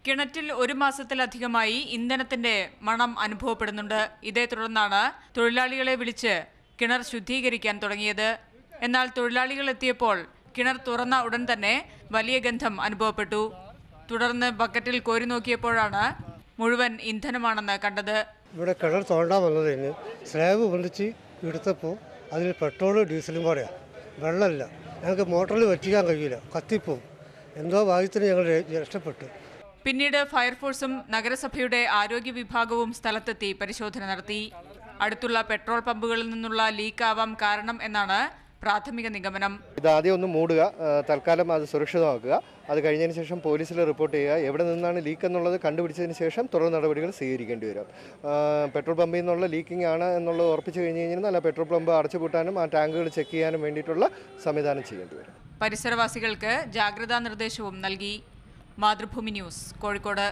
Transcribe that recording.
കിണറ്റിൽ ഒരു മാസത്തിലധികമായി ഇന്ധനത്തിന്റെ മണം അനുഭവപ്പെടുന്നുണ്ട്. ഇതേ തുടർന്നാണ് തൊഴിലാളികളെ വിളിച്ച് കിണർ ശുദ്ധീകരിക്കാൻ തുടങ്ങിയത്. എന്നാൽ തൊഴിലാളികൾ എത്തിയപ്പോൾ കിണർ തുറന്ന ഉടൻ തന്നെ വലിയ ഗന്ധം അനുഭവപ്പെട്ടു. തുടർന്ന് ബക്കറ്റിൽ കോരി നോക്കിയപ്പോഴാണ് മുഴുവൻ ഇന്ധനമാണെന്ന് കണ്ടത്. ഇവിടെ കിണർ തോണ്ടാൻ വന്നതിന് സ്ലാബ് പൊന്തിച്ച് എടുത്തപ്പോൾ അതിൽ പെട്രോളും ഡീസലും കൂടെയാണ്. വെള്ളമില്ല, ഞങ്ങൾക്ക് മോട്ടറിൽ വറ്റിക്കാൻ കഴിയില്ല, കത്തിപ്പോവും. എന്തോ ഭാഗ്യത്തിന് ഞങ്ങൾ രക്ഷപ്പെട്ടു. പിന്നീട് ഫയർഫോഴ്സും നഗരസഭയുടെ ആരോഗ്യ വിഭാഗവും സ്ഥലത്തെത്തി പരിശോധന നടത്തി. അടുത്തുള്ള പെട്രോൾ പമ്പുകളിൽ നിന്നുള്ള ലീക്കാവാം കാരണം എന്നാണ് പ്രാഥമിക നിഗമനം. ഇതാദ്യം ഒന്ന് മൂടുക, തൽക്കാലം അത് സുരക്ഷിതമാക്കുക. അത് കഴിഞ്ഞതിന് ശേഷം പോലീസിൽ റിപ്പോർട്ട് ചെയ്യുക. എവിടെ നിന്നാണ് ലീക്ക് എന്നുള്ളത് കണ്ടുപിടിച്ചതിന് ശേഷം തുടർ നടപടികൾ സ്വീകരിക്കേണ്ടി വരും. പെട്രോൾ പമ്പിൽ നിന്നുള്ള ലീക്കിംഗ് ആണ് എന്നുള്ളത് ഉറപ്പിച്ചു കഴിഞ്ഞ് കഴിഞ്ഞാൽ നല്ല പെട്രോൾ പമ്പ് അടച്ചുപൂട്ടാനും ആ ടാങ്കുകൾ ചെക്ക് ചെയ്യാനും വേണ്ടിയിട്ടുള്ള സംവിധാനം ചെയ്യേണ്ടി വരും. പരിസരവാസികൾക്ക് ജാഗ്രതാ നിർദ്ദേശവും നൽകി. മാതൃഭൂമി ന്യൂസ്, കോഴിക്കോട്.